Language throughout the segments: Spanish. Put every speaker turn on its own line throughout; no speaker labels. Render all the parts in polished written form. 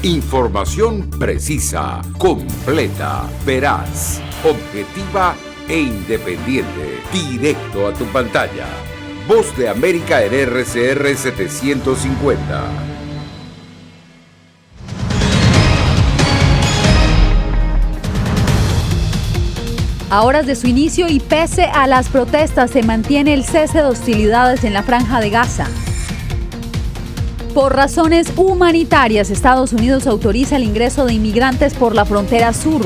Información precisa, completa, veraz, objetiva e independiente. Directo a tu pantalla. Voz de América en RCR 750.
A horas de su inicio y pese a las protestas, se mantiene el cese de hostilidades en la Franja de Gaza. Por razones humanitarias, Estados Unidos autoriza el ingreso de inmigrantes por la frontera sur.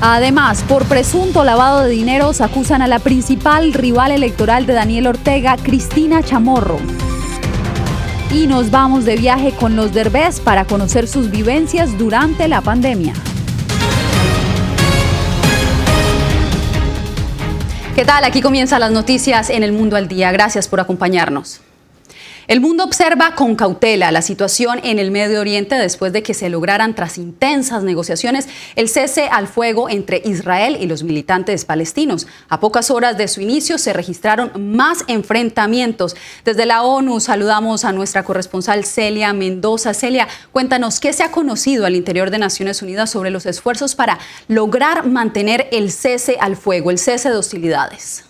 Además, por presunto lavado de dineros, acusan a la principal rival electoral de Daniel Ortega, Cristina Chamorro. Y nos vamos de viaje con los Derbez para conocer sus vivencias durante la pandemia. ¿Qué tal? Aquí comienzan las noticias en El Mundo al Día. Gracias por acompañarnos. El mundo observa con cautela la situación en el Medio Oriente después de que se lograran, tras intensas negociaciones, el cese al fuego entre Israel y los militantes palestinos. A pocas horas de su inicio se registraron más enfrentamientos. Desde la ONU saludamos a nuestra corresponsal Celia Mendoza. Celia, cuéntanos qué se ha conocido al interior de Naciones Unidas sobre los esfuerzos para lograr mantener el cese al fuego, el cese de hostilidades.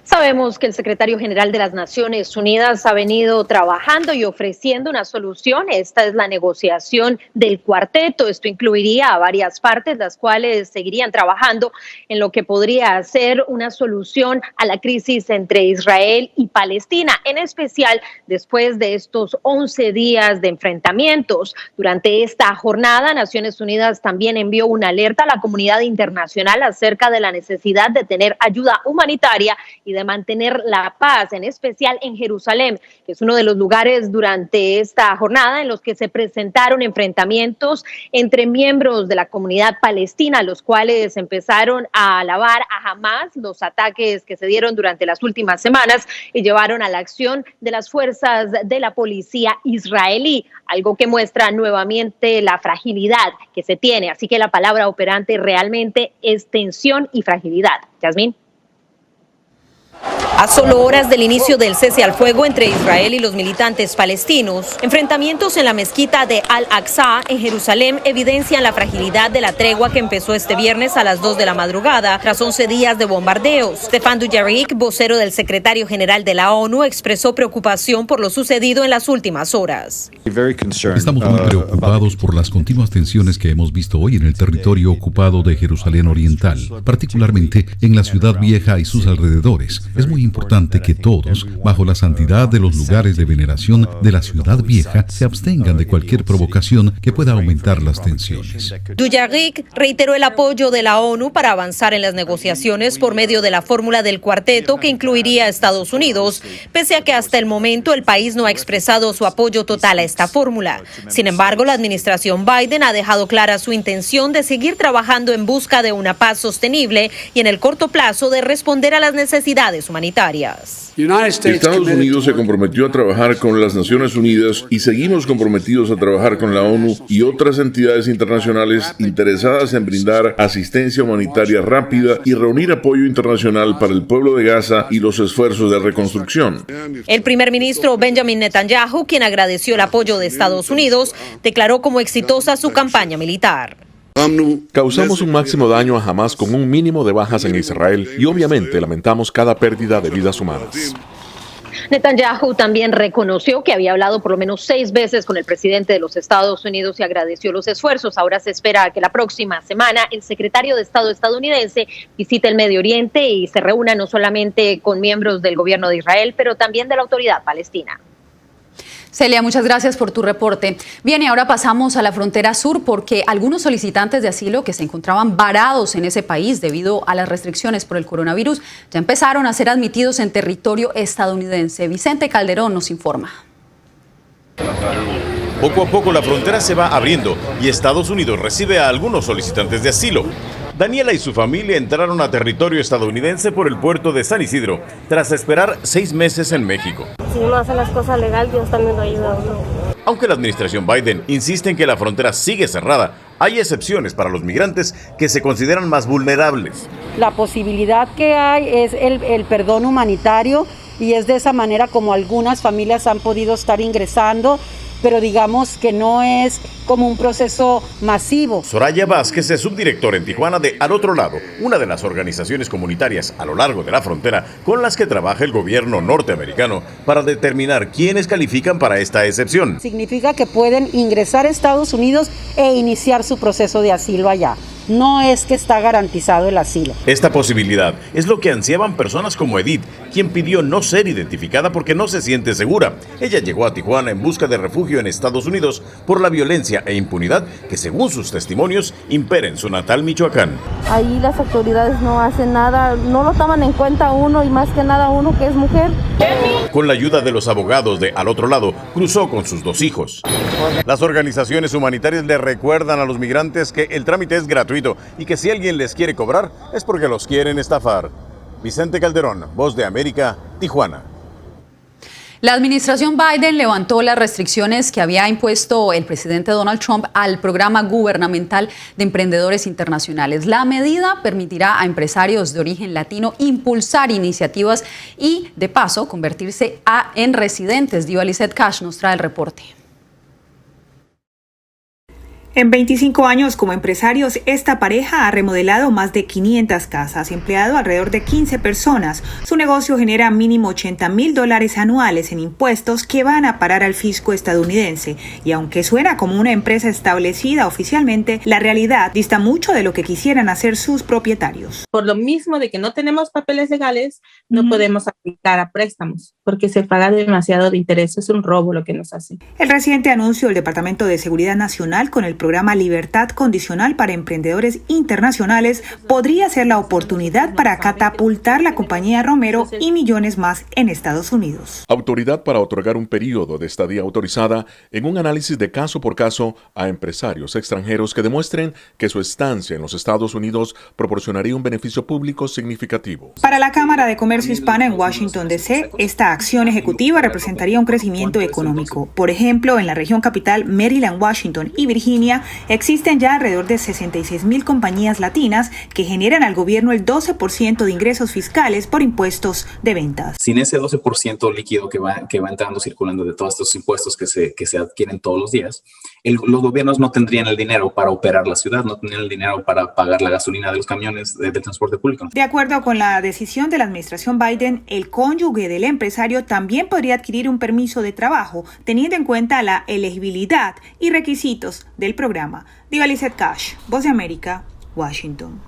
Sabemos que el secretario general de las Naciones Unidas ha venido trabajando y ofreciendo una solución. Esta es la negociación del cuarteto. Esto incluiría a varias partes, las cuales seguirían trabajando en lo que podría ser una solución a la crisis entre Israel y Palestina, en especial después de estos 11 días de enfrentamientos. Durante esta jornada, Naciones Unidas también envió una alerta a la comunidad internacional acerca de la necesidad de tener ayuda humanitaria y de mantener la paz, en especial en Jerusalén, que es uno de los lugares durante esta jornada en los que se presentaron enfrentamientos entre miembros de la comunidad palestina, los cuales empezaron a alabar a Hamás los ataques que se dieron durante las últimas semanas y llevaron a la acción de las fuerzas de la policía israelí, algo que muestra nuevamente la fragilidad que se tiene. Así que la palabra operante realmente es tensión y fragilidad. Yasmín.
A solo horas del inicio del cese al fuego entre Israel y los militantes palestinos, enfrentamientos en la mezquita de Al-Aqsa en Jerusalén evidencian la fragilidad de la tregua que empezó este viernes a las 2 de la madrugada tras 11 días de bombardeos. Stefan Dujarric, vocero del secretario general de la ONU, expresó preocupación por lo sucedido en las últimas horas.
Estamos muy preocupados por las continuas tensiones que hemos visto hoy en el territorio ocupado de Jerusalén Oriental, particularmente en la Ciudad Vieja y sus alrededores. Es muy importante que todos, bajo la santidad de los lugares de veneración de la Ciudad Vieja, se abstengan de cualquier provocación que pueda aumentar las tensiones.
Dujarric reiteró el apoyo de la ONU para avanzar en las negociaciones por medio de la fórmula del cuarteto que incluiría a Estados Unidos, pese a que hasta el momento el país no ha expresado su apoyo total a esta fórmula. Sin embargo, la administración Biden ha dejado clara su intención de seguir trabajando en busca de una paz sostenible y en el corto plazo de responder a las necesidades humanitarias.
Estados Unidos se comprometió a trabajar con las Naciones Unidas y seguimos comprometidos a trabajar con la ONU y otras entidades internacionales interesadas en brindar asistencia humanitaria rápida y reunir apoyo internacional para el pueblo de Gaza y los esfuerzos de reconstrucción.
El primer ministro Benjamin Netanyahu, quien agradeció el apoyo de Estados Unidos, declaró como exitosa su campaña militar.
Causamos un máximo daño a Hamás con un mínimo de bajas en Israel y obviamente lamentamos cada pérdida de vidas humanas.
Netanyahu también reconoció que había hablado por lo menos 6 veces con el presidente de los Estados Unidos y agradeció los esfuerzos. Ahora se espera que la próxima semana el secretario de Estado estadounidense visite el Medio Oriente y se reúna no solamente con miembros del gobierno de Israel, pero también de la autoridad palestina.
Celia, muchas gracias por tu reporte. Bien, y ahora pasamos a la frontera sur porque algunos solicitantes de asilo que se encontraban varados en ese país debido a las restricciones por el coronavirus ya empezaron a ser admitidos en territorio estadounidense. Vicente Calderón nos informa.
Poco a poco la frontera se va abriendo y Estados Unidos recibe a algunos solicitantes de asilo. Daniela y su familia entraron a territorio estadounidense por el puerto de San Isidro, tras esperar 6 meses en México.
Si uno hace las cosas legal, Dios también lo ayuda a uno.
Aunque la administración Biden insiste en que la frontera sigue cerrada, hay excepciones para los migrantes que se consideran más vulnerables.
La posibilidad que hay es el perdón humanitario y es de esa manera como algunas familias han podido estar ingresando pero digamos que no es como un proceso masivo.
Soraya Vázquez es subdirectora en Tijuana de Al Otro Lado, una de las organizaciones comunitarias a lo largo de la frontera con las que trabaja el gobierno norteamericano para determinar quiénes califican para esta excepción.
Significa que pueden ingresar a Estados Unidos e iniciar su proceso de asilo allá. No es que está garantizado el asilo.
Esta posibilidad es lo que ansiaban personas como Edith, quien pidió no ser identificada porque no se siente segura. Ella llegó a Tijuana en busca de refugio en Estados Unidos por la violencia e impunidad que, según sus testimonios, impera en su natal Michoacán.
Ahí las autoridades no hacen nada, no lo toman en cuenta uno y más que nada uno que es mujer.
Con la ayuda de los abogados de Al Otro Lado, cruzó con sus 2 hijos. Las organizaciones humanitarias le recuerdan a los migrantes que el trámite es gratuito y que si alguien les quiere cobrar es porque los quieren estafar. Vicente Calderón, Voz de América, Tijuana.
La administración Biden levantó las restricciones que había impuesto el presidente Donald Trump al programa gubernamental de emprendedores internacionales. La medida permitirá a empresarios de origen latino impulsar iniciativas y, de paso, convertirse en residentes. Diva Lizeth Cash nos trae el reporte.
En 25 años como empresarios, esta pareja ha remodelado más de 500 casas, empleado alrededor de 15 personas. Su negocio genera mínimo $80,000 anuales en impuestos que van a parar al fisco estadounidense. Y aunque suena como una empresa establecida oficialmente, la realidad dista mucho de lo que quisieran hacer sus propietarios.
Por lo mismo de que no tenemos papeles legales, no podemos aplicar a préstamos, porque se paga demasiado de interés. Es un robo lo que nos hacen.
El reciente anuncio del Departamento de Seguridad Nacional con el programa Libertad Condicional para Emprendedores Internacionales podría ser la oportunidad para catapultar la compañía Romero y millones más en Estados Unidos.
Autoridad para otorgar un periodo de estadía autorizada en un análisis de caso por caso a empresarios extranjeros que demuestren que su estancia en los Estados Unidos proporcionaría un beneficio público significativo.
Para la Cámara de Comercio Hispana en Washington, D.C., esta acción ejecutiva representaría un crecimiento económico. Por ejemplo, en la región capital, Maryland, Washington y Virginia, existen ya alrededor de 66,000 compañías latinas que generan al gobierno el 12% de ingresos fiscales por impuestos de ventas.
Sin ese 12% líquido que va entrando, circulando de todos estos impuestos que se adquieren todos los días, los gobiernos no tendrían el dinero para operar la ciudad, no tendrían el dinero para pagar la gasolina de los camiones del transporte público.
De acuerdo con la decisión de la administración Biden, el cónyuge del empresario también podría adquirir un permiso de trabajo, teniendo en cuenta la elegibilidad y requisitos del programa. Diva Lizeth Cash, Voz de América, Washington.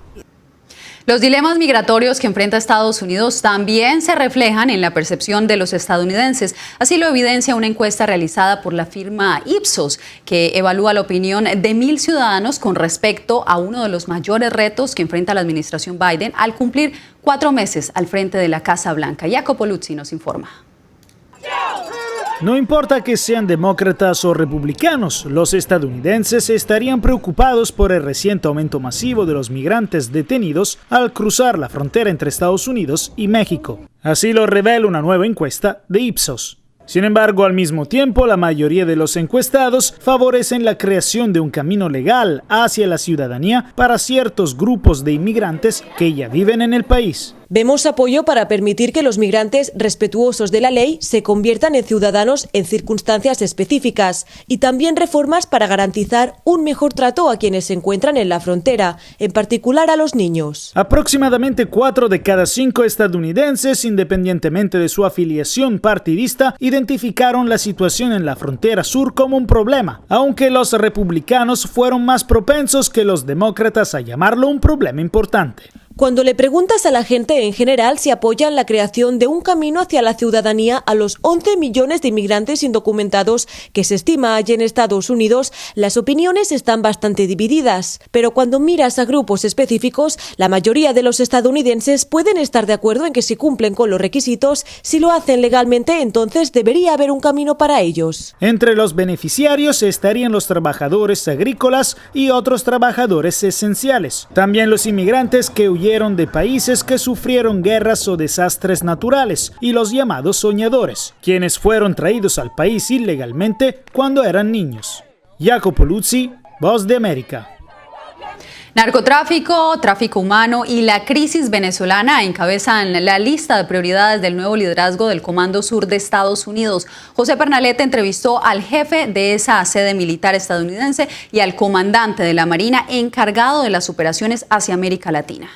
Los dilemas migratorios que enfrenta Estados Unidos también se reflejan en la percepción de los estadounidenses. Así lo evidencia una encuesta realizada por la firma Ipsos, que evalúa la opinión de 1,000 ciudadanos con respecto a uno de los mayores retos que enfrenta la administración Biden al cumplir 4 meses al frente de la Casa Blanca. Jacopo Luzzi nos informa.
No importa que sean demócratas o republicanos, los estadounidenses estarían preocupados por el reciente aumento masivo de los migrantes detenidos al cruzar la frontera entre Estados Unidos y México. Así lo revela una nueva encuesta de Ipsos. Sin embargo, al mismo tiempo, la mayoría de los encuestados favorecen la creación de un camino legal hacia la ciudadanía para ciertos grupos de inmigrantes que ya viven en el país.
Vemos apoyo para permitir que los migrantes respetuosos de la ley se conviertan en ciudadanos en circunstancias específicas y también reformas para garantizar un mejor trato a quienes se encuentran en la frontera, en particular a los niños.
Aproximadamente 4 de cada 5 estadounidenses, independientemente de su afiliación partidista, identificaron la situación en la frontera sur como un problema, aunque los republicanos fueron más propensos que los demócratas a llamarlo un problema importante.
Cuando le preguntas a la gente en general si apoyan la creación de un camino hacia la ciudadanía a los 11 millones de inmigrantes indocumentados que se estima hay en Estados Unidos, las opiniones están bastante divididas. Pero cuando miras a grupos específicos, la mayoría de los estadounidenses pueden estar de acuerdo en que si cumplen con los requisitos, si lo hacen legalmente, entonces debería haber un camino para ellos.
Entre los beneficiarios estarían los trabajadores agrícolas y otros trabajadores esenciales. También los inmigrantes que huyeron de países que sufrieron guerras o desastres naturales y los llamados soñadores, quienes fueron traídos al país ilegalmente cuando eran niños. Jacopo Luzzi, Voz de América.
Narcotráfico, tráfico humano y la crisis venezolana encabezan la lista de prioridades del nuevo liderazgo del Comando Sur de Estados Unidos. José Pernalete entrevistó al jefe de esa sede militar estadounidense y al comandante de la Marina encargado de las operaciones hacia América Latina.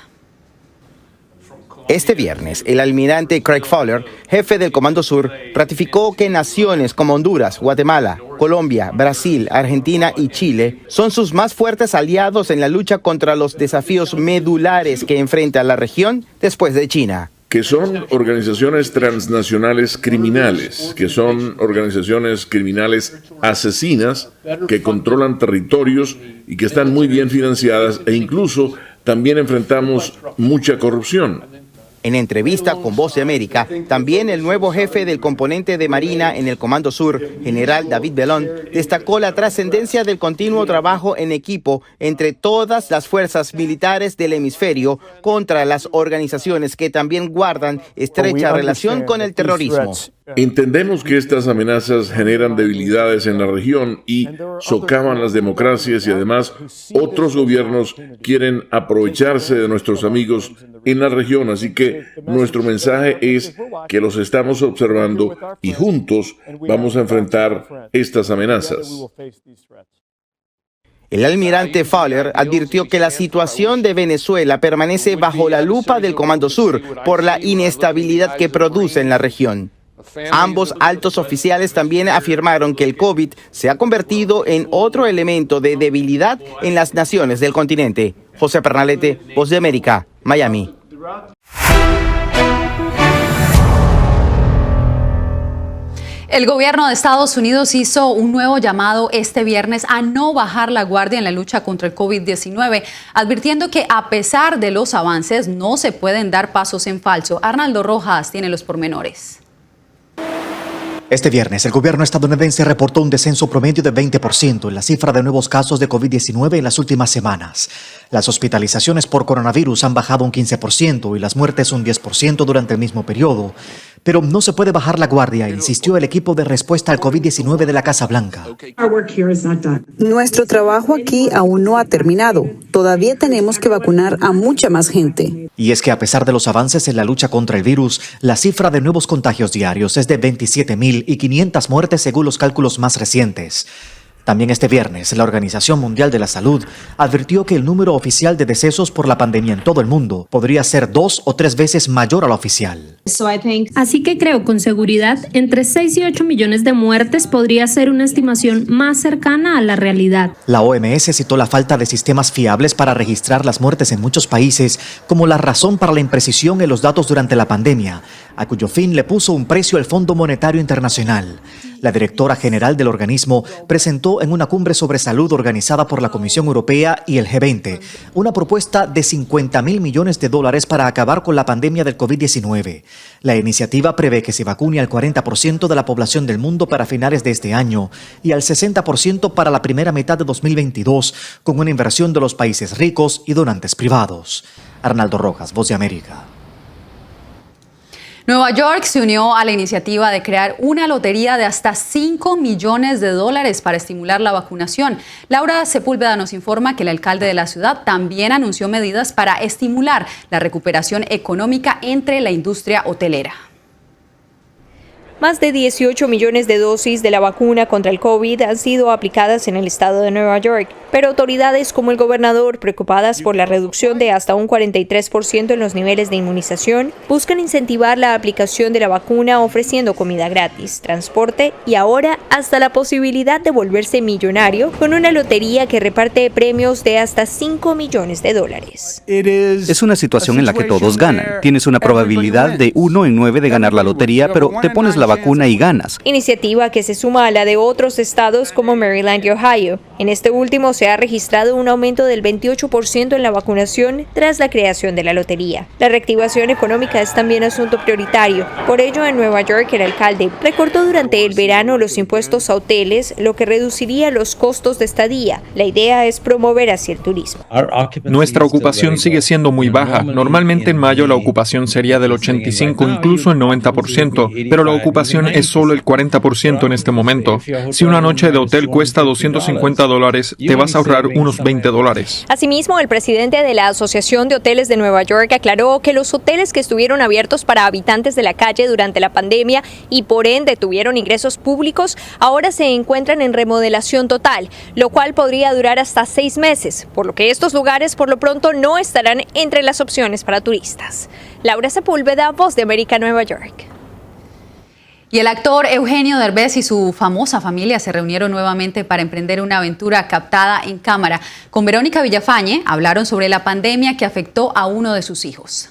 Este viernes, el almirante Craig Fowler, jefe del Comando Sur, ratificó que naciones como Honduras, Guatemala, Colombia, Brasil, Argentina y Chile son sus más fuertes aliados en la lucha contra los desafíos medulares que enfrenta la región después de China.
Que son organizaciones transnacionales criminales, que son organizaciones criminales asesinas, que controlan territorios y que están muy bien financiadas e incluso también enfrentamos mucha corrupción.
En entrevista con Voz de América, también el nuevo jefe del componente de Marina en el Comando Sur, general David Belón, destacó la trascendencia del continuo trabajo en equipo entre todas las fuerzas militares del hemisferio contra las organizaciones que también guardan estrecha relación con el terrorismo.
Entendemos que estas amenazas generan debilidades en la región y socavan las democracias y además otros gobiernos quieren aprovecharse de nuestros amigos en la región, así que nuestro mensaje es que los estamos observando y juntos vamos a enfrentar estas amenazas.
El almirante Fowler advirtió que la situación de Venezuela permanece bajo la lupa del Comando Sur por la inestabilidad que produce en la región. Ambos altos oficiales también afirmaron que el COVID se ha convertido en otro elemento de debilidad en las naciones del continente. José Pernalete, Voz de América, Miami.
El gobierno de Estados Unidos hizo un nuevo llamado este viernes a no bajar la guardia en la lucha contra el COVID-19, advirtiendo que a pesar de los avances no se pueden dar pasos en falso. Arnaldo Rojas tiene los pormenores.
Este viernes, el gobierno estadounidense reportó un descenso promedio de 20% en la cifra de nuevos casos de COVID-19 en las últimas semanas. Las hospitalizaciones por coronavirus han bajado un 15% y las muertes un 10% durante el mismo periodo. Pero no se puede bajar la guardia, insistió el equipo de respuesta al COVID-19 de la Casa Blanca.
Nuestro trabajo aquí aún no ha terminado. Todavía tenemos que vacunar a mucha más gente.
Y es que a pesar de los avances en la lucha contra el virus, la cifra de nuevos contagios diarios es de 27.500 muertes según los cálculos más recientes. También este viernes, la Organización Mundial de la Salud advirtió que el número oficial de decesos por la pandemia en todo el mundo podría ser 2 o 3 veces mayor a lo oficial.
Así que creo con seguridad, entre 6 y 8 millones de muertes podría ser una estimación más cercana a la realidad.
La OMS citó la falta de sistemas fiables para registrar las muertes en muchos países como la razón para la imprecisión en los datos durante la pandemia, a cuyo fin le puso un precio el Fondo Monetario Internacional. La directora general del organismo presentó en una cumbre sobre salud organizada por la Comisión Europea y el G20 una propuesta de $50.000 millones para acabar con la pandemia del COVID-19. La iniciativa prevé que se vacune al 40% de la población del mundo para finales de este año y al 60% para la primera mitad de 2022, con una inversión de los países ricos y donantes privados. Arnaldo Rojas, Voz de América.
Nueva York se unió a la iniciativa de crear una lotería de hasta $5 millones para estimular la vacunación. Laura Sepúlveda nos informa que el alcalde de la ciudad también anunció medidas para estimular la recuperación económica entre la industria hotelera.
Más de 18 millones de dosis de la vacuna contra el COVID han sido aplicadas en el estado de Nueva York, pero autoridades como el gobernador, preocupadas por la reducción de hasta un 43% en los niveles de inmunización, buscan incentivar la aplicación de la vacuna ofreciendo comida gratis, transporte y ahora hasta la posibilidad de volverse millonario con una lotería que reparte premios de hasta $5 millones.
Es una situación en la que todos ganan. Tienes una probabilidad de 1 en 9 de ganar la lotería, pero te pones la vacuna y ganas.
Iniciativa que se suma a la de otros estados como Maryland y Ohio. En este último se ha registrado un aumento del 28% en la vacunación tras la creación de la lotería. La reactivación económica es también asunto prioritario. Por ello, en Nueva York, el alcalde recortó durante el verano los impuestos a hoteles, lo que reduciría los costos de estadía. La idea es promover así el turismo.
Nuestra ocupación sigue siendo muy baja. Normalmente en mayo la ocupación sería del 85, incluso el 90%, pero la ocupación es solo el 40% en este momento. Si una noche de hotel cuesta $250, te vas vas a ahorrar unos $20.
Asimismo, el presidente de la Asociación de Hoteles de Nueva York aclaró que los hoteles que estuvieron abiertos para habitantes de la calle durante la pandemia y por ende tuvieron ingresos públicos, ahora se encuentran en remodelación total, lo cual podría durar hasta 6 meses, por lo que estos lugares por lo pronto no estarán entre las opciones para turistas. Laura Sepúlveda, Voz de América, Nueva York.
Y el actor Eugenio Derbez y su famosa familia se reunieron nuevamente para emprender una aventura captada en cámara. Con Verónica Villafañe hablaron sobre la pandemia que afectó a uno de sus hijos.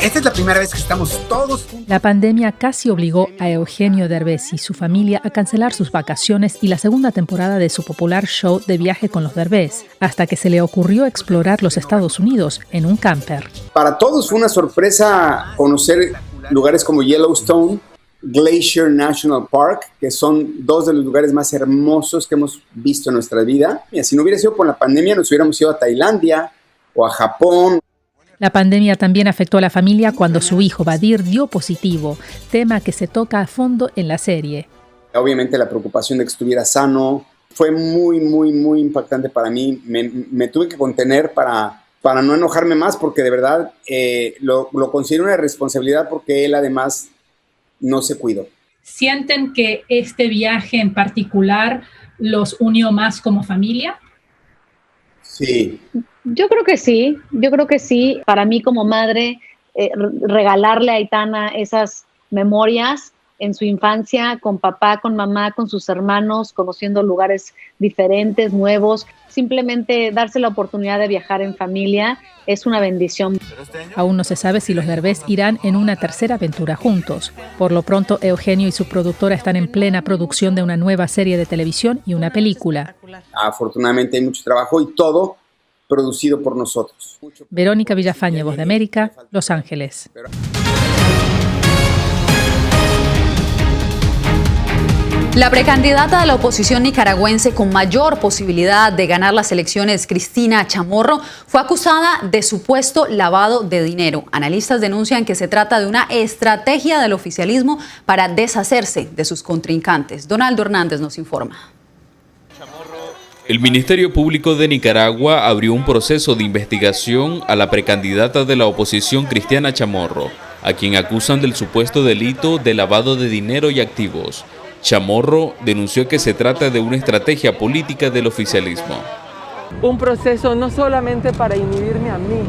Esta es la primera vez que estamos todos juntos.
La pandemia casi obligó a Eugenio Derbez y su familia a cancelar sus vacaciones y la segunda temporada de su popular show de Viaje con los Derbez, hasta que se le ocurrió explorar los Estados Unidos en un camper.
Para todos fue una sorpresa conocer lugares como Yellowstone, Glacier National Park, que son 2 de los lugares más hermosos que hemos visto en nuestra vida. Y si no hubiera sido por la pandemia, nos hubiéramos ido a Tailandia o a Japón.
La pandemia también afectó a la familia cuando su hijo Badir dio positivo, tema que se toca a fondo en la serie.
Obviamente la preocupación de que estuviera sano fue muy impactante para mí. Me tuve que contener para no enojarme más, porque de verdad lo considero una responsabilidad, porque él además no se cuidó.
¿Sienten que este viaje en particular los unió más como familia?
Sí.
Yo creo que sí. Para mí como madre, regalarle a Aitana esas memorias en su infancia, con papá, con mamá, con sus hermanos, conociendo lugares diferentes, nuevos, simplemente darse la oportunidad de viajar en familia es una bendición.
Aún no se sabe si los Derbez irán en una tercera aventura juntos. Por lo pronto, Eugenio y su productora están en plena producción de una nueva serie de televisión y una película.
Afortunadamente hay mucho trabajo y todo producido por nosotros.
Verónica Villafañe, Voz de América, Los Ángeles.
La precandidata de la oposición nicaragüense con mayor posibilidad de ganar las elecciones, Cristina Chamorro, fue acusada de supuesto lavado de dinero. Analistas denuncian que se trata de una estrategia del oficialismo para deshacerse de sus contrincantes. Donaldo Hernández nos informa.
El Ministerio Público de Nicaragua abrió un proceso de investigación a la precandidata de la oposición, Cristina Chamorro, a quien acusan del supuesto delito de lavado de dinero y activos. Chamorro denunció que se trata de una estrategia política del oficialismo.
Un proceso no solamente para inhibirme a mí,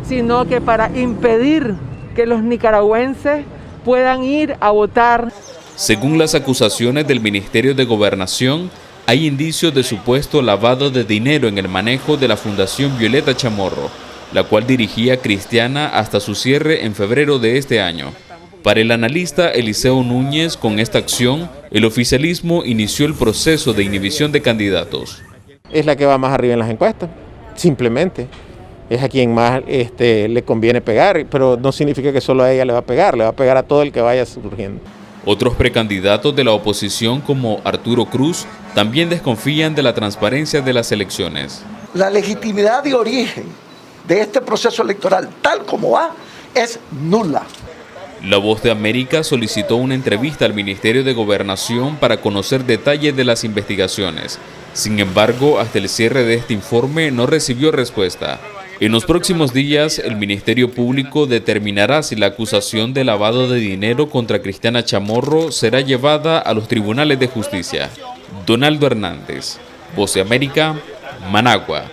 sino que para impedir que los nicaragüenses puedan ir a votar.
Según las acusaciones del Ministerio de Gobernación, hay indicios de supuesto lavado de dinero en el manejo de la Fundación Violeta Chamorro, la cual dirigía Cristiana hasta su cierre en febrero de este año. Para el analista Eliseo Núñez, con esta acción, el oficialismo inició el proceso de inhibición de candidatos.
Es la que va más arriba en las encuestas, simplemente. Es a quien más le conviene pegar, pero no significa que solo a ella le va a pegar a todo el que vaya surgiendo.
Otros precandidatos de la oposición, como Arturo Cruz, también desconfían de la transparencia de las elecciones.
La legitimidad de origen de este proceso electoral, tal como va, es nula.
La Voz de América solicitó una entrevista al Ministerio de Gobernación para conocer detalles de las investigaciones. Sin embargo, hasta el cierre de este informe no recibió respuesta. En los próximos días, el Ministerio Público determinará si la acusación de lavado de dinero contra Cristina Chamorro será llevada a los tribunales de justicia. Donaldo Hernández, Voz de América, Managua.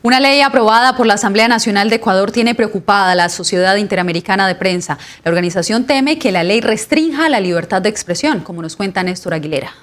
Una ley aprobada por la Asamblea Nacional de Ecuador tiene preocupada a la Sociedad Interamericana de Prensa. La organización teme que la ley restrinja la libertad de expresión, como nos cuenta Néstor Aguilera.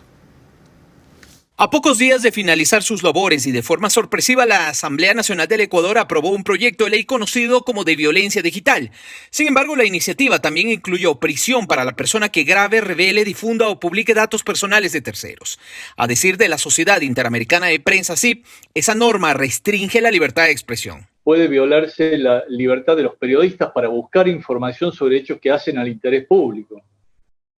A pocos días de finalizar sus labores y de forma sorpresiva, la Asamblea Nacional del Ecuador aprobó un proyecto de ley conocido como de violencia digital. Sin embargo, la iniciativa también incluyó prisión para la persona que grabe, revele, difunda o publique datos personales de terceros. A decir de la Sociedad Interamericana de Prensa, SIP, esa norma restringe la libertad de expresión.
Puede violarse la libertad de los periodistas para buscar información sobre hechos que hacen al interés público.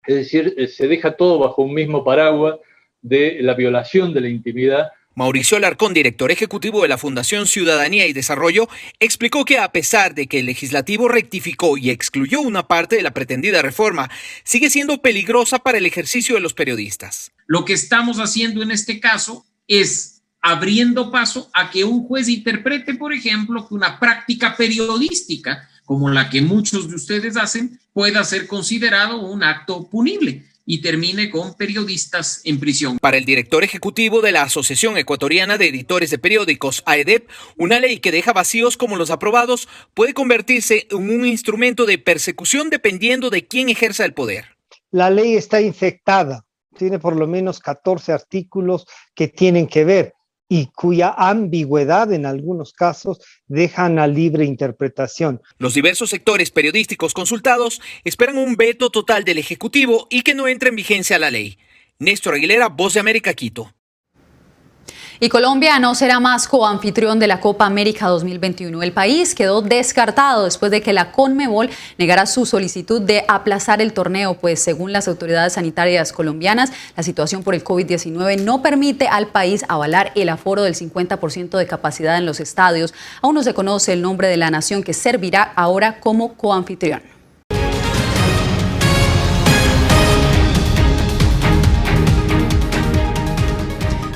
Es decir, se deja todo bajo un mismo paraguas de la violación de la intimidad.
Mauricio Alarcón, director ejecutivo de la Fundación Ciudadanía y Desarrollo, explicó que a pesar de que el legislativo rectificó y excluyó una parte de la pretendida reforma, sigue siendo peligrosa para el ejercicio de los periodistas.
Lo que estamos haciendo en este caso
es abriendo paso a que un juez interprete, por ejemplo, que una práctica periodística, como la que muchos de ustedes hacen, pueda ser considerado un acto punible y termine con periodistas en prisión.
Para el director ejecutivo de la Asociación Ecuatoriana de Editores de Periódicos, AEDEP, una ley que deja vacíos como los aprobados puede convertirse en un instrumento de persecución dependiendo de quién ejerza el poder.
La ley está infectada, tiene por lo menos 14 artículos que tienen que ver y cuya ambigüedad en algunos casos dejan a libre interpretación.
Los diversos sectores periodísticos consultados esperan un veto total del Ejecutivo y que no entre en vigencia la ley. Néstor Aguilera, Voz de América, Quito.
Y Colombia no será más coanfitrión de la Copa América 2021. El país quedó descartado después de que la Conmebol negara su solicitud de aplazar el torneo, pues según las autoridades sanitarias colombianas, la situación por el COVID-19 no permite al país avalar el aforo del 50% de capacidad en los estadios. Aún no se conoce el nombre de la nación que servirá ahora como coanfitrión.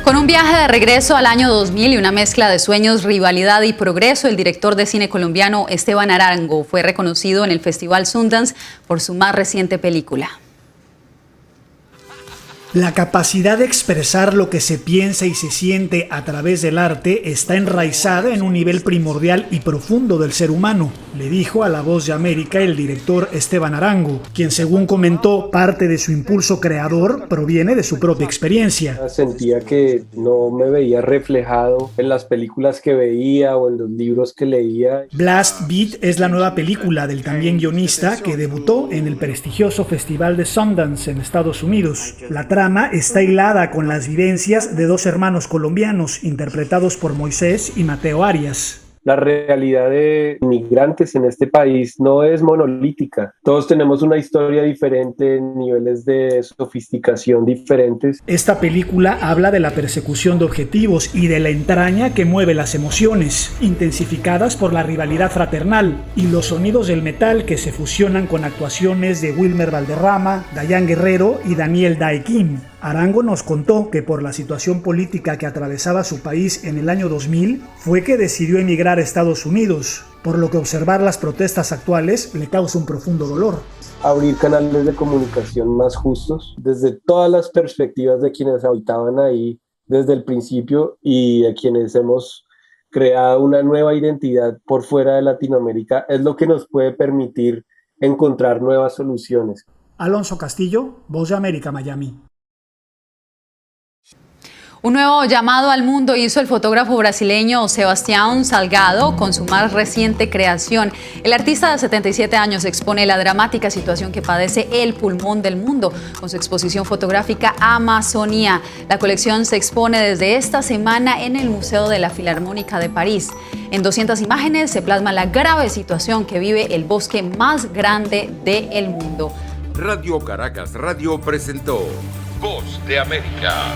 Con un viaje de regreso al año 2000 y una mezcla de sueños, rivalidad y progreso, el director de cine colombiano Esteban Arango fue reconocido en el Festival Sundance por su más reciente película.
La capacidad de expresar lo que se piensa y se siente a través del arte está enraizada en un nivel primordial y profundo del ser humano, le dijo a La Voz de América el director Esteban Arango, quien según comentó, parte de su impulso creador proviene de su propia experiencia.
Sentía que no me veía reflejado en las películas que veía o en los libros que leía.
Blast Beat es la nueva película del también guionista que debutó en el prestigioso Festival de Sundance en Estados Unidos. La trama está hilada con las vivencias de dos hermanos colombianos interpretados por Moisés y Mateo Arias.
La realidad de inmigrantes en este país no es monolítica. Todos tenemos una historia diferente, niveles de sofisticación diferentes.
Esta película habla de la persecución de objetivos y de la entraña que mueve las emociones, intensificadas por la rivalidad fraternal y los sonidos del metal que se fusionan con actuaciones de Wilmer Valderrama, Dayan Guerrero y Daniel Dae Kim. Arango nos contó que por la situación política que atravesaba su país en el año 2000 fue que decidió emigrar a Estados Unidos, por lo que observar las protestas actuales le causa un profundo dolor.
Abrir canales de comunicación más justos desde todas las perspectivas de quienes habitaban ahí desde el principio y de quienes hemos creado una nueva identidad por fuera de Latinoamérica es lo que nos puede permitir encontrar nuevas soluciones.
Alonso Castillo, Voz de América, Miami.
Un nuevo llamado al mundo hizo el fotógrafo brasileño Sebastião Salgado con su más reciente creación. El artista de 77 años expone la dramática situación que padece el pulmón del mundo con su exposición fotográfica Amazonía. La colección se expone desde esta semana en el Museo de la Filarmónica de París. En 200 imágenes se plasma la grave situación que vive el bosque más grande del mundo.
Radio Caracas Radio presentó Voz de América.